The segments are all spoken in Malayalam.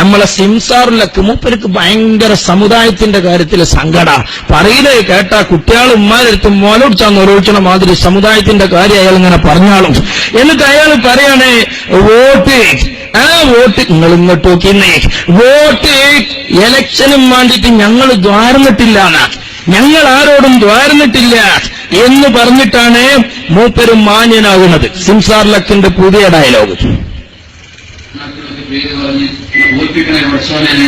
നമ്മളെ സിംസാറിലൊക്കെ മൂപ്പർക്ക് ഭയങ്കര സമുദായത്തിന്റെ കാര്യത്തിൽ സങ്കട. പറയുന്നത് കേട്ടാ കുട്ടികൾ ഉമ്മാരെടുത്ത് മോലോടിച്ചാന്ന് ഓരോച്ചണ മാതിരി സമുദായത്തിന്റെ കാര്യം അയാൾ ഇങ്ങനെ പറഞ്ഞാളും. എന്നിട്ട് അയാൾ പറയണേ വോട്ട്, ആ വോട്ട് നിങ്ങൾ ഇങ്ങോട്ട് നോക്കിന്നേ, വോട്ട് ഇലക്ഷനും വേണ്ടിയിട്ട് ഞങ്ങൾ ദ്വാരന്നിട്ടില്ല, ഞങ്ങൾ ആരോടും ദ്വാരന്നിട്ടില്ല എന്ന് പറഞ്ഞിട്ടാണ് മൂപ്പരും മാന്യനാകുന്നത്. സിംസാറിലക്കിന്റെ പുതിയ ഡയലോഗ്.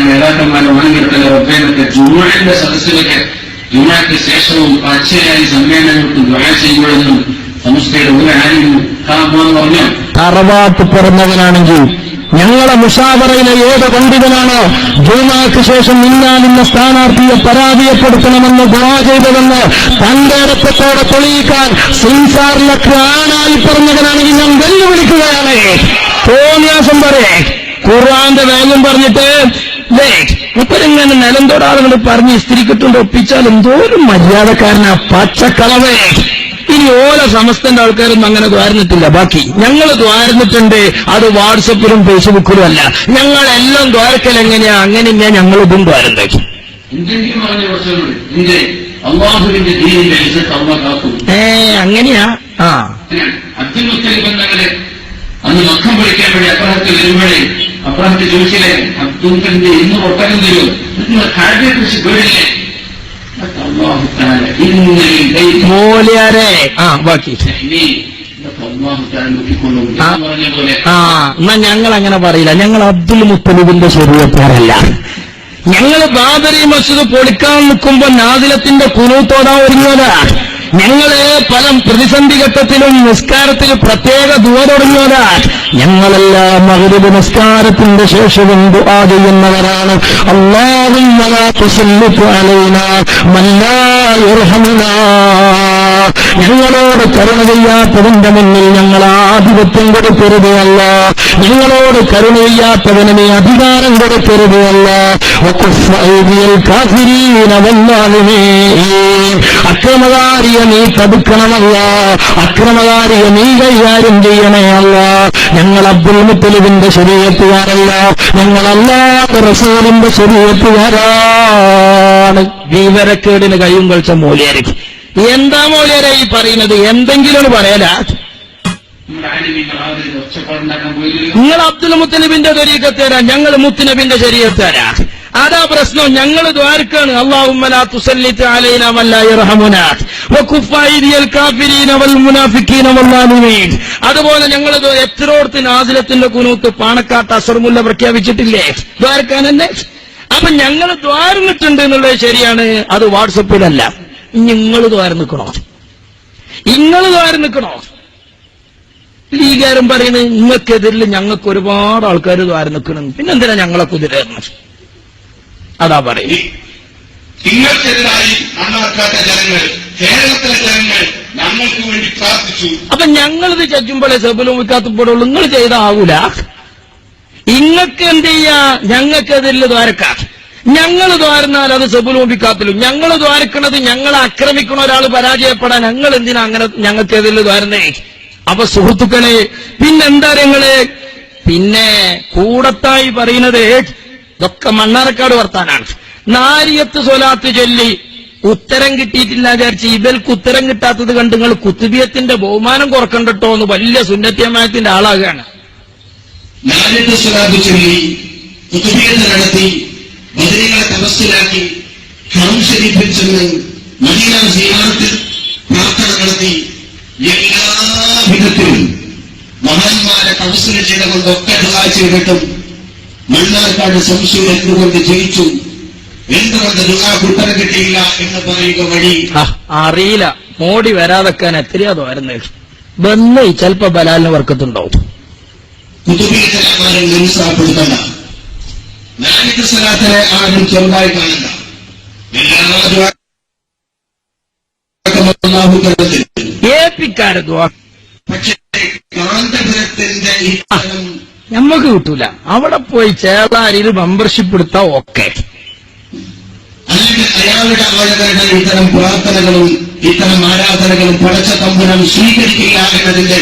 നേതാക്കന്മാരെ വാങ്ങിയിട്ടല്ലോ ഒപ്പേനത്തെ ജുമാന്റെ സദസ്സുകളൊക്കെ ജുമാക്ക് ശേഷവും അച്ഛയായി സമ്മേളനങ്ങൾക്ക് ദ്വാര ചെയ്യുമ്പോഴൊന്നും സംസ്ഥയുടെ ഒരു ആരും പറഞ്ഞു. തറവാട്ട് പിറന്നവനാണെങ്കിൽ ഞങ്ങളെ മുഷാവറയിലെ ഏത് പണ്ഡിതനാണോ ജുമാക്ക് ശേഷം ഇന്നാലിന്ന സ്ഥാനാർത്ഥിയെ പരാജയപ്പെടുത്തണമെന്ന് ദുആ ചെയ്തതെന്ന് തന്റെ ഇടത്തോടെ തെളിയിക്കാൻ സിംസാറിലൊക്കെ ആണായി പറഞ്ഞവനാണെങ്കിൽ ഞാൻ വെല്ലുവിളിക്കുകയാണ്. തോന്നിയാസം പറയേ ഖുർആന്റെ വേഗം പറഞ്ഞിട്ട് ഇപ്പരിങ്ങനെ നിലന്തോടാളുകൾ പറഞ്ഞ് സ്ത്രീക്കിട്ടുണ്ട് ഒപ്പിച്ചാൽ എന്തോരം മര്യാദക്കാരനാ പച്ചക്കളവേ. ഇനി ഓല സമസ്തന്റെ ആൾക്കാരൊന്നും അങ്ങനെ ദ്വാരന്നിട്ടില്ല. ബാക്കി ഞങ്ങൾ ദ്വാരന്നിട്ടുണ്ട്. അത് വാട്സപ്പിലും ഫേസ്ബുക്കിലും അല്ല. ഞങ്ങളെല്ലാം ദ്വാരക്കൽ എങ്ങനെയാ, അങ്ങനെ ഞാൻ ഞങ്ങൾ ഇതും ദ്വാരന്തേക്കും. അങ്ങനെയാ. ആ അബ്ദുൽ മുത്തലിബ് എന്നവരെ അന്ന് മക്കം പൊളിക്കാൻ വേണ്ടി അബ്രാഹത്തിൽ വരുമ്പോഴേ അബ്രാഹത്ത് ചോദിച്ചില്ലേ, അബ്ദുൽഖലിന്റെ ഇന്ന് ഒട്ടകം തരും, നിങ്ങൾ കാഴ്ചയെ കുറിച്ച് പേടില്ലേ? മോലിയാരെ ബാക്കി എന്നാ ഞങ്ങൾ അങ്ങനെ പറയില്ല. ഞങ്ങൾ അബ്ദുൽ മുത്തലിബിന്റെ ശരീരക്കാരല്ല. ഞങ്ങൾ ബാബരി മസ്ജിദ് പൊളിക്കാൻ നിൽക്കുമ്പോ നാദിലത്തിന്റെ കുനൂത്തോടാ ഒരുങ്ങിയതാ. ഞങ്ങള് പല പ്രതിസന്ധി ഘട്ടത്തിലും നിസ്കാരത്തിൽ പ്രത്യേക ദുആ തുടങ്ങിയതാ. ഞങ്ങളെല്ലാം മഗ്രിബ് നിസ്കാരത്തിന്റെ ശേഷവും ദുആ ചെയ്യുന്നവരാണ്. അല്ലാഹുമ്മ ലാ തുസല്ലിത് അലൈനാ മൻ ലാ യർഹമുനാ. ഞങ്ങളോട് കരുണ ചെയ്യാത്തവന്റെ മുന്നിൽ ഞങ്ങൾ ആധിപത്യം കൊടുക്കരുത് അല്ല. ഞങ്ങളോട് കരുണ ചെയ്യാത്തവന് നീ അധികാരം കൊടുക്കരുത് അല്ല. അക്രമകാരിയെ നീ തടുക്കണമല്ല, അക്രമകാരിയെ നീ കൈകാര്യം ചെയ്യണേ അല്ല. ഞങ്ങൾ അബ്ദുൽ മുത്തലിബിന്റെ ശരീഅത്തുകാരല്ല, ഞങ്ങൾ അല്ലാഹു റസൂലിന്റെ ശരീഅത്തുകാരാണ്. വിവരക്കേടിന് കയ്യും കളിച്ച മോലിയായിരിക്കും. എന്താ മോലിയാരെ ഈ പറയുന്നത്? എന്തെങ്കിലും പറയല. നിങ്ങൾ അബ്ദുൽ മുത്തലിബിന്റെ ശരീഅത്തുകാരാ, ഞങ്ങൾ മുത്തുനബിന്റെ ശരീഅത്തുകാരാ. അതാ പ്രശ്നം. ഞങ്ങൾ ദ്വാരക്കാണ്. അല്ലാഹുമ്മ ലാ തുസല്ലിത് അലൈനാ മൻ ലാ യർഹമുനാ വകുഫ അയ്ദിയൽ കാഫിരീന വൽ മുനാഫിഖീന വല്ലാലിമീൻ. അതുപോലെ ഞങ്ങൾ എത്രോടത്ത് നാസിലത്തിന്റെ കുനൂത്ത് പാണക്കാട്ട് അസർമുല്ല പ്രഖ്യാപിച്ചിട്ടില്ലേ? ദ്വാരക്കാൻ തന്നെ. അപ്പൊ ഞങ്ങൾ ദ്വാരന്നിട്ടുണ്ട് എന്നുള്ളത് ശരിയാണ്. അത് വാട്സപ്പിലല്ല. നിങ്ങൾ ദ്വാരം നിൽക്കണോ? നിങ്ങൾ ദ്വാരം നിൽക്കണോ? ലീഗാരും പറയുന്നത് നിങ്ങൾക്കെതിരിൽ ഞങ്ങൾക്ക് ഒരുപാട് ആൾക്കാർ ദ്വാരം നിൽക്കണം, പിന്നെന്തിനാ ഞങ്ങളെ കുതിരേറുന്നത്? അതാ പറയും. നിങ്ങൾക്കെതിരായി നന്നാക്കാത്ത ജനങ്ങൾ, കേരളത്തിലെ ജനങ്ങൾ ഞങ്ങൾക്ക് വേണ്ടി പ്രാർത്ഥിച്ചു. അപ്പൊ ഞങ്ങളിത് ചജുമ്പോഴേ സെബലും വിൽക്കാത്തപ്പോഴുള്ളൂ. നിങ്ങൾ ചെയ്താവൂല. ഇങ്ങക്ക് എന്ത് ചെയ്യാ? ഞങ്ങൾക്കെതിരിൽ ദ്വാരക്കാം. ഞങ്ങൾ ദ്വാരുന്നാൽ അത് സെബലും വിൽക്കാത്തിലും. ഞങ്ങൾ ദ്വാരക്കണത് ഞങ്ങളെ ആക്രമിക്കണ ഒരാൾ പരാജയപ്പെടാൻ ഞങ്ങൾ എന്തിനാ അങ്ങനെ ഞങ്ങൾക്കെതിരിൽ ദ്വാരുന്നേ? അപ്പൊ സുഹൃത്തുക്കളെ, പിന്നെന്താ ഞങ്ങള് പിന്നെ കൂടത്തായി പറയുന്നത് ഇതൊക്കെ മണ്ണാർക്കാട് വർത്താനാണ്. നാരിയത്ത് സ്വലാത്ത് ചൊല്ലി ഉത്തരം കിട്ടിയിട്ടില്ല വിചാരിച്ച് ഇവർക്ക് ഉത്തരം കിട്ടാത്തത് കണ്ട് നിങ്ങൾ കുത്തുബിയത്തിന്റെ ബഹുമാനം കുറക്കണ്ടട്ടോ എന്ന് വലിയ സുന്നത്തിയമായത്തിന്റെ ആളാകുകയാണ്. നാരിയത്ത് സ്വലാത്ത് ചൊല്ലി കുത്തുബിയത്ത് നടത്തി ബദരികളെ തപസ്സിലാക്കി ഹറം ശരീഫിൽ ചെന്ന് മദീന സിയാറത്തിൽ പ്രാർത്ഥന നടത്തി എല്ലാ വിധത്തിലും മഹാന്മാരെ തപസ്സിൽ ചെയ്തുകൊണ്ടൊക്കെ ദുആ ചെയ്തിട്ടും മണ്ണാർക്കാട് സംശയം എന്തുകൊണ്ട് ജയിച്ചു, എന്തുകൊണ്ട് ദുആക്ക് ഉത്തരം കിട്ടിയില്ല എന്ന് പറയുക വഴി അറിയില്ല. മോഡി വരാതെക്കാൻ എത്രയാ തോരുന്നത്. ബന്ന് ചിലപ്പോ ബലാലിന് വർക്കത്തുണ്ടാവും. കുതുബിയത്തിനെ നിരുത്സാഹപ്പെടുത്തണ്ട. നാരിയത്ത് സ്വലാത്തിനെ ആരും ചെറുതായി കാണണ്ട. ഏപ്പിക്കാരെ പക്ഷേ കാന്തപുരത്തിന്റെ ഈ ഞമ്മക്ക് കിട്ടൂല. അവിടെ പോയി ചേളാരിയിൽ മെമ്പർഷിപ്പ് എടുത്താ ഓക്കെ. അല്ലെങ്കിൽ അയാളുടെ ആളുകളുടെ ഇത്തരം പ്രാർത്ഥനകളും ഇത്തരം ആരാധനകളും പടച്ച തമ്പുരാൻ സ്വീകരിക്കില്ല എന്നതിന്റെ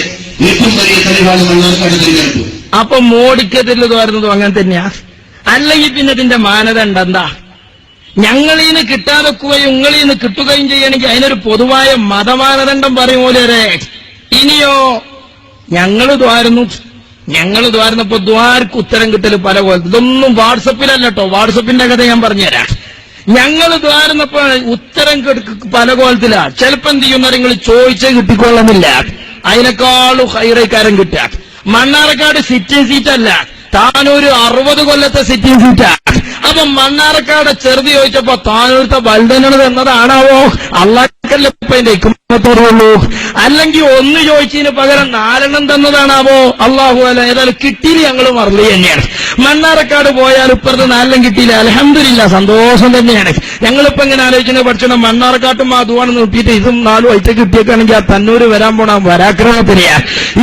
ഏറ്റവും വലിയ തെളിവാണ് മണ്ണാർക്കാട് തിരഞ്ഞെടുപ്പ്. അപ്പൊ മോഡിക്കെതിരിൽ വരുന്നതും അങ്ങനെ തന്നെയാ. അല്ലെങ്കിൽ പിന്നെ ഇതിന്റെ മാനദണ്ഡം എന്താ? ഞങ്ങളീന്ന് കിട്ടാതെക്കുകയും നിങ്ങളീന്ന് കിട്ടുകയും ചെയ്യണമെങ്കിൽ അതിനൊരു പൊതുവായ മതമാനദണ്ഡം പറയും പോലെ. ഇനിയോ ഞങ്ങൾ ദ്വാരുന്നപ്പോ ദ്വാർക്ക് ഉത്തരം കിട്ടൽ പല കോലത്തിൽ. ഇതൊന്നും വാട്സപ്പിലല്ലോ, വാട്സപ്പിന്റെ കഥ ഞാൻ പറഞ്ഞുതരാം. ഞങ്ങൾ ദ്വാരുന്നപ്പോ ഉത്തരം പല കോലത്തിലാ. ചിലപ്പോ എന്ത് ചെയ്യുന്ന നിങ്ങൾ ചോദിച്ചേ കിട്ടിക്കൊള്ളുന്നില്ല, അതിനേക്കാളും ഹൈറേക്കാരൻ കിട്ടുക. മണ്ണാർക്കാട് സിറ്റിംഗ് സീറ്റല്ല, താനൂര് 60 കൊല്ലത്തെ സിറ്റിംഗ് സീറ്റാ. അപ്പൊ മണ്ണാർക്കാട് ചെറുതി ചോദിച്ചപ്പോ താനൂരത്തെ ബൽഡനത് എന്നതാണാവോ? അള്ളാഹ്ക്കല്ലേ ഇപ്പൊ അതിന്റെ ഹിക്മത്തോടുള്ളൂ. അല്ലെങ്കിൽ ഒന്ന് ചോദിച്ചതിന് പകരം 4 തന്നതാണാവോ? അള്ളാഹു അല്ല. ഏതായാലും കിട്ടിയില്ല, ഞങ്ങൾ മറന്നു തന്നെയാണ്. മണ്ണാർക്കാട് പോയാൽ ഇപ്പുറത്ത് 4 കിട്ടിയില്ല, അൽഹംദുലില്ലാ, സന്തോഷം തന്നെയാണ്. ഞങ്ങളിപ്പോ ഇങ്ങനെ ആലോചിക്കുന്നത് പഠിച്ചണം, മണ്ണാർക്കാട്ടും അതുവാണ് നോക്കിയിട്ട് ഇതും 4 ഒറ്റ കിട്ടിയേക്കാണെങ്കിൽ ആ തന്നൂര് വരാൻ പോണ പരാക്രമത്തിനെയാ.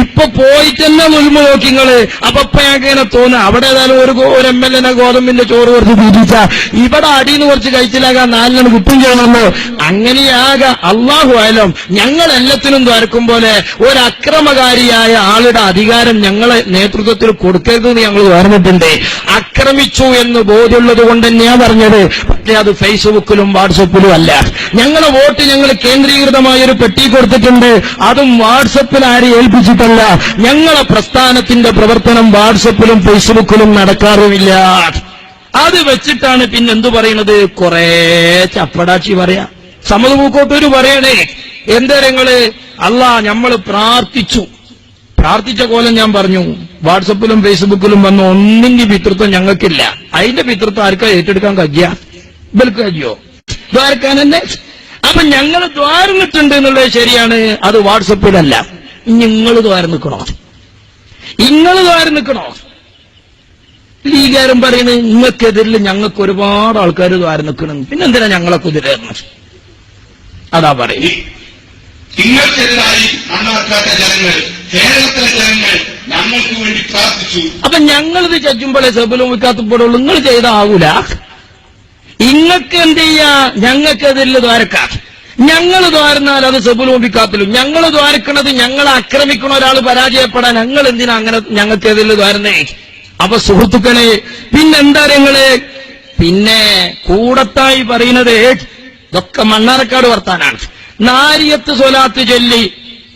ഇപ്പൊ പോയിട്ട് തന്നെ മുഴുമ നോക്കി നിങ്ങള്. അപ്പൊ ഞങ്ങൾക്ക് ഇങ്ങനെ തോന്നുക, അവിടെ ഏതായാലും ഒരു MLA ഗോതമ്പിന്റെ ചോറ് കുറച്ച് തിരിച്ച ഇവിടെ അടിയിൽ കുറച്ച് കഴിച്ചിലാകാൻ 4 കിട്ടും ചെയ്യണമല്ലോ. അങ്ങനെയാക അള്ളാഹു ആയാലും ഞങ്ങൾ എല്ലാത്തിനും ദ്വാരക്കും പോലെ ഒരു അക്രമകാരിയായ ആളുടെ അധികാരം ഞങ്ങളെ നേതൃത്വത്തിൽ കൊടുക്കരുതെന്ന് ഞങ്ങൾ പറഞ്ഞിട്ടുണ്ട്. ആക്രമിച്ചു എന്ന് ബോധ്യമുള്ളത് കൊണ്ട് തന്നെയാ പറഞ്ഞത്. പക്ഷേ അത് ഫേസ്ബുക്കിലും വാട്സപ്പിലും അല്ല. ഞങ്ങളെ വോട്ട് ഞങ്ങൾ കേന്ദ്രീകൃതമായൊരു പെട്ടി കൊടുത്തിട്ടുണ്ട്. അതും വാട്സപ്പിൽ ആരും ഏൽപ്പിച്ചിട്ടല്ല. ഞങ്ങളെ പ്രസ്ഥാനത്തിന്റെ പ്രവർത്തനം വാട്സപ്പിലും ഫേസ്ബുക്കിലും നടക്കാറുമില്ല. അത് വെച്ചിട്ടാണ് പിന്നെന്തു പറയുന്നത്? കുറെ ചപ്പടാച്ചി പറയാ. സമത് പൂക്കോട്ടൂര് പറയണേ, എന്താ നിങ്ങള് നമ്മൾ പ്രാർത്ഥിച്ച കോലം ഞാൻ പറഞ്ഞു. വാട്സപ്പിലും ഫേസ്ബുക്കിലും വന്ന് ഒന്നിന്റെ പിതൃത്വം ഞങ്ങൾക്കില്ല. അതിന്റെ പിതൃത്വം ആർക്കാ ഏറ്റെടുക്കാൻ കഴിയ? ഇവർക്ക് കഴിയോ ദ്വാരക്കാൻ തന്നെ? അപ്പൊ ഞങ്ങൾ ദ്വാരന്നിട്ടുണ്ട് എന്നുള്ളത് ശരിയാണ്, അത് വാട്സപ്പിലല്ല. നിങ്ങൾ ദ്വാരം നിൽക്കണോ? ലീഗാരും പറയുന്നത് നിങ്ങൾക്കെതിരിൽ ഞങ്ങൾക്ക് ഒരുപാട് ആൾക്കാർ ദ്വാരം നിൽക്കണം, പിന്നെന്തിനാ ഞങ്ങളെ കുതിരേറണം? അതാ പറയും. നിങ്ങൾക്കെതിരായി മണ്ണാർക്കാട്ടെ ജനങ്ങൾ, കേരളത്തിലെ ജനങ്ങൾ ഞങ്ങൾക്ക് വേണ്ടി പ്രാർത്ഥിച്ചു. അപ്പൊ ഞങ്ങളിത് ചച്ചുമ്പോഴേ സെബലും വിൽക്കാത്തപ്പോഴുള്ളൂ. നിങ്ങൾ ചെയ്താവൂല. ഇങ്ങക്ക് എന്ത് ചെയ്യാ? ഞങ്ങൾക്കെതിരിൽ ദ്വാരക്കാം. ഞങ്ങൾ ദ്വാരുന്നാൽ അത് സെബലും വിൽക്കാത്തിലും. ഞങ്ങൾ ദ്വാരക്കണത് ഞങ്ങളെ ആക്രമിക്കണ ഒരാൾ പരാജയപ്പെടാൻ ഞങ്ങൾ എന്തിനാ അങ്ങനെ ഞങ്ങൾക്കെതിരിൽ ദ്വാരുന്നേ? അപ്പൊ സുഹൃത്തുക്കളെ, പിന്നെന്താ നിങ്ങള് പിന്നെ കൂടത്തായി പറയുന്നത്? ഇതൊക്കെ മണ്ണാർക്കാട് വർത്താനാണ്. നാരിയത്ത് സ്വലാത്ത് ചൊല്ലി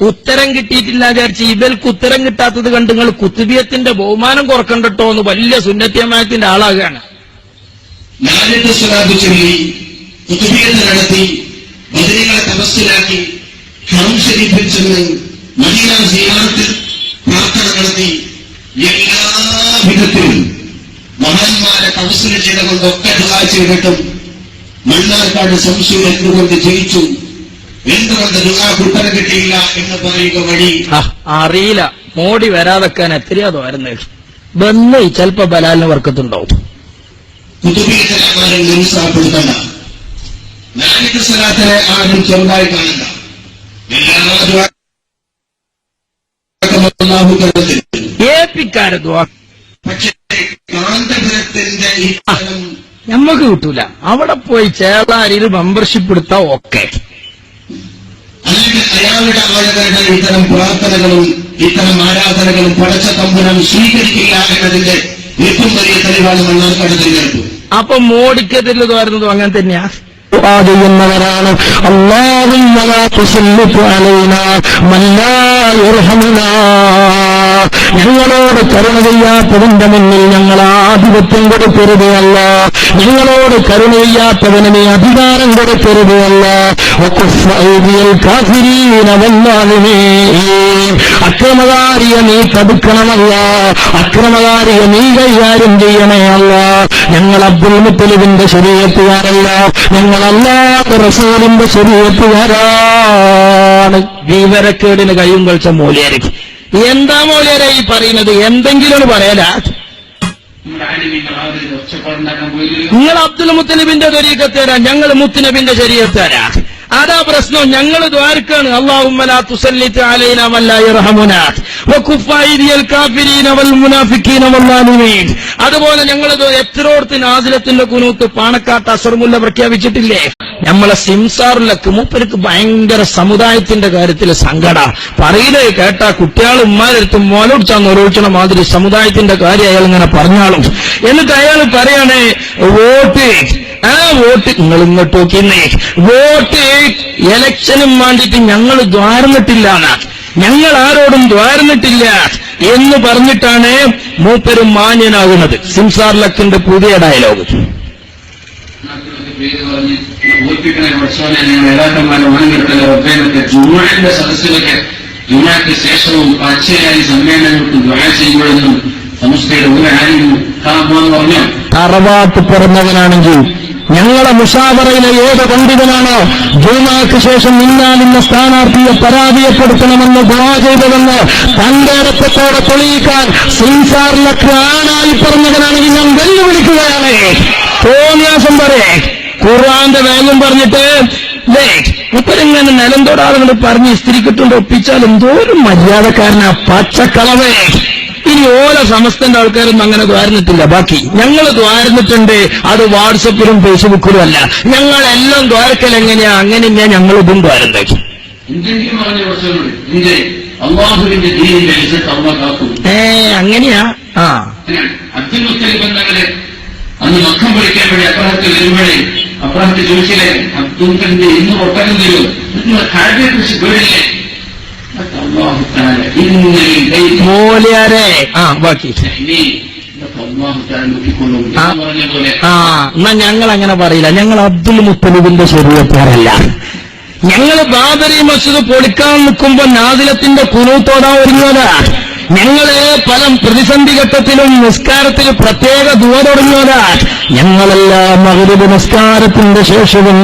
ഉത്തരം കിട്ടിയിട്ടില്ല വിചാരിച്ച് ഇവർക്ക് ഉത്തരം കിട്ടാത്തത് കണ്ട് നിങ്ങൾ കുത്തുബിയത്തിന്റെ ബഹുമാനം കുറക്കണ്ടട്ടോ എന്ന് വലിയ സുന്നത്യമായത്തിന്റെ ആളാകുകയാണ്. നാരിയത്ത് സ്വലാത്ത് ചൊല്ലി കുത്തുബിയത്ത് നടത്തി ബദരീകളെ തപസ്സിലാക്കി ഹറം ശരീഫിൽ ചെന്ന് മദീന സിയാറത്തിൽ പ്രാർത്ഥന നടത്തി എല്ലാ വിധത്തിലും മഹാന്മാരെ തപസ്സിൽ ചെയ്തുകൊണ്ടൊക്കെ ദുആ ചെയ്തിട്ടും മണ്ണാർക്കാട് സംശയം എന്തുകൊണ്ട് ജയിച്ചു, എന്തുകൊണ്ട് ദുആക്ക് ഉത്തരം കിട്ടിയില്ല എന്ന് പറയുക വഴി അറിയില്ല. മോടി വരാതെക്കാൻ എത്രയാ തോരുന്നത്? ബന്ന് ചിലപ്പോ ബലാലിന് വർക്കത്തുണ്ടാവും. കുതുബിയത്തിനെ നിരുത്സാഹപ്പെടുത്തണ്ട, നാരിയത്ത് സ്വലാത്തിനെ ആരും ചെറുതായി കാണണ്ട. എല്ലാ ഏപ്പിക്കാരെ ദ്വാ. പക്ഷേ കാന്തപുരത്തിന്റെ ഈ സ്ഥലം ഞമ്മക്ക് കിട്ടൂല. അവിടെ പോയി ചേളാരിയിൽ മെമ്പർഷിപ്പ് എടുത്താ ഓക്കെ. അല്ലെങ്കിൽ അയാളുടെ ആളുകളുടെ ഇത്തരം പ്രാർത്ഥനകളും ഇത്തരം ആരാധനകളും പടച്ച തമ്പുരാൻ സ്വീകരിക്കില്ല എന്നതിന്റെ ഏറ്റവും വലിയ തെളിവാണ് മണ്ണാർക്കാട് തിരഞ്ഞെടുപ്പ്. അപ്പൊ മോഡിക്കെതിരിൽ തോരുന്നതും അങ്ങനെ തന്നെയാ ചെയ്യുന്നവരാണ്. അല്ലാഹുമ്മ ലാ തുസല്ലിത് അലൈനാ മൻ ലാ യർഹമുനാ. ഞങ്ങളോട് കരുണ ചെയ്യാത്തതിന്റെ മുന്നിൽ ഞങ്ങൾ ആധിപത്യം കൊടുക്കരുത് അല്ല. ഞങ്ങളോട് കരുണ ചെയ്യാത്തവന് നീ അധികാരം കൊടുക്കരുത് അല്ല. അക്രമകാരിയെ നീ തടുക്കണമല്ല, അക്രമകാരിയെ നീ കൈകാര്യം ചെയ്യണേ അല്ല. ഞങ്ങൾ അബ്ദുൽ മുത്തലിബിന്റെ ശരീഅത്തുകാരല്ല, ഞങ്ങളല്ലാത്ത റസൂലിന്റെ ശരീഅത്തുകാരാണ്. വിവരക്കേടിന് കയ്യും കളിച്ച മൂല്യര്. എന്താ മൂല്യരെ ഈ പറയുന്നത്? എന്തെങ്കിലും പറയല. നിങ്ങൾ അബ്ദുൽ മുത്തലിബിന്റെ ത്വരീഖത്തുകാരാ, ഞങ്ങൾ മുത്തുനബിന്റെ ശരീഅത്തുകാരാ. അതാ പ്രശ്നം. ഞങ്ങൾ ദ്വാരക്കാണ് അല്ലാഹുമ്മ ലാ തുസല്ലിത് അലൈനാ മൻ ലാ യർഹമുനാ വകുഫ അയ്ദിയൽ കാഫിരീന വൽ മുനാഫിഖീന വല്ലാലിമീൻ. അതുപോലെ ഞങ്ങൾ എത്രോടത്ത് നാസിലത്തിന്റെ കുനൂത്ത് പാണക്കാട്ട് അസർമുല്ല പ്രഖ്യാപിച്ചിട്ടില്ലേ? നമ്മളെ സിംസാറിലൊക്കെ മൂപ്പർക്ക് ഭയങ്കര സമുദായത്തിന്റെ കാര്യത്തിൽ സങ്കട പറയില്ലേ കേട്ടാ കുട്ടികൾ ഉമ്മാരെടുത്തും മോലോടിച്ചാ നൊരോളിച്ചണ മാതിരി സമുദായത്തിന്റെ കാര്യം അയാൾ ഇങ്ങനെ പറഞ്ഞാളും. എന്നിട്ട് അയാൾ പറയണേ വോട്ട് വോട്ട് നിങ്ങൾ ഇങ്ങോട്ട് നോക്കിന്നേ വോട്ട് ഇലക്ഷനും വേണ്ടിയിട്ട് ഞങ്ങൾ ദ്വാരന്നിട്ടില്ല, ഞങ്ങൾ ആരോടും ദ്വാരന്നിട്ടില്ല എന്ന് പറഞ്ഞിട്ടാണ് മൂപ്പര് മാന്യനാകുന്നത്. സിംസാർലക്കിന്റെ പുതിയ ഡയലോഗ്. ഓർപ്പിക്കണ പ്രശ്നം നേതാക്കന്മാരെ വാങ്ങിയെടുക്കുന്ന റബ്ബേനൊക്കെ ജുമുഅന്റെ സദസ്സുകളൊക്കെ ജുമുഅക്ക് ശേഷവും പച്ചയായി സമ്മേളനങ്ങൾക്ക് ദുആ ചെയ്യുമ്പോഴൊന്നും സമസ്തയുടെ ഒരു ആരും കാണുമ്പോന്ന് പറഞ്ഞു. തറവാട്ട് പിറന്നവനാണെങ്കിൽ ഞങ്ങളെ മുഷാവറയിലെ ഏത് പണ്ഡിതനാണോ ജുമാക്ക് ശേഷം ഇന്നാലിന്ന സ്ഥാനാർത്ഥിയെ പരാജയപ്പെടുത്തണമെന്ന് ദുആ ചെയ്തതെന്ന് തന്റെ ഇടത്തോടെ തെളിയിക്കാൻ സിംസാറിലൊക്കെ ആണായി പറഞ്ഞവനാണെങ്കിൽ ഞാൻ വെല്ലുവിളിക്കുകയാണ്. തോന്നിയാസം പറയേ ഖുർആന്റെ വേഗം പറഞ്ഞിട്ട് മുപ്പരിങ്ങനെ നിലം തൊടാളുകൾ പറഞ്ഞ് സ്ത്രീക്കിട്ടുണ്ട് ഒപ്പിച്ചാൽ എന്തോരം മര്യാദക്കാരനാ പച്ചക്കളവേ. ഇനി ഓല സമസ്തന്റെ ആൾക്കാരൊന്നും അങ്ങനെ ദ്വാരന്നിട്ടില്ല. ബാക്കി ഞങ്ങൾ ദ്വാരന്നിട്ടുണ്ട്. അത് വാട്സപ്പിലും ഫേസ്ബുക്കിലും അല്ല. ഞങ്ങളെല്ലാം ദ്വാരക്കൽ എങ്ങനെയാ അങ്ങനെയാ ഞങ്ങൾ ഇതും ദ്വാരണ്ടാക്കി. എന്തെങ്കിലും പറഞ്ഞ പ്രശ്നമുണ്ട്. ഇന്ത്യ അള്ളാഹുവിന്റെ ദീനിന്റെ ഇസ്സത്ത് അള്ളാഹ് കാക്കും. അങ്ങനെയാ. അബ്ദുൽ മുത്തലിബ് എന്നവരെ അന്ന് മക്കം പിടിക്കാൻ വേണ്ടി അബ്രഹത്തിൽ വരുമ്പോഴേ അബ്രഹത്തെ ചോദിച്ചില്ലേ അബ്ദുൽഖന്റെ ഇന്ന് ഒട്ടകം തരുമോ? കാര്യം കുറിച്ച് വീടില്ലേ? മോലിയാരെ ബാക്കി എന്നാ ഞങ്ങൾ അങ്ങനെ പറയില്ല. ഞങ്ങൾ അബ്ദുൽ മുത്തലിബിന്റെ ശരീരക്കാരല്ല. ഞങ്ങൾ ബാബരി മസ്ജിദ് പൊളിക്കാൻ നിൽക്കുമ്പോ നാദിലത്തിന്റെ കുനൂത്തോടാ ഒരുങ്ങോതാ. ഞങ്ങള് പല പ്രതിസന്ധി ഘട്ടത്തിലും നിസ്കാരത്തിൽ പ്രത്യേക ദുആ തുടങ്ങിയതാ. ഞങ്ങളെല്ലാം മഗ്രിബ് നിസ്കാരത്തിന്റെ ശേഷവും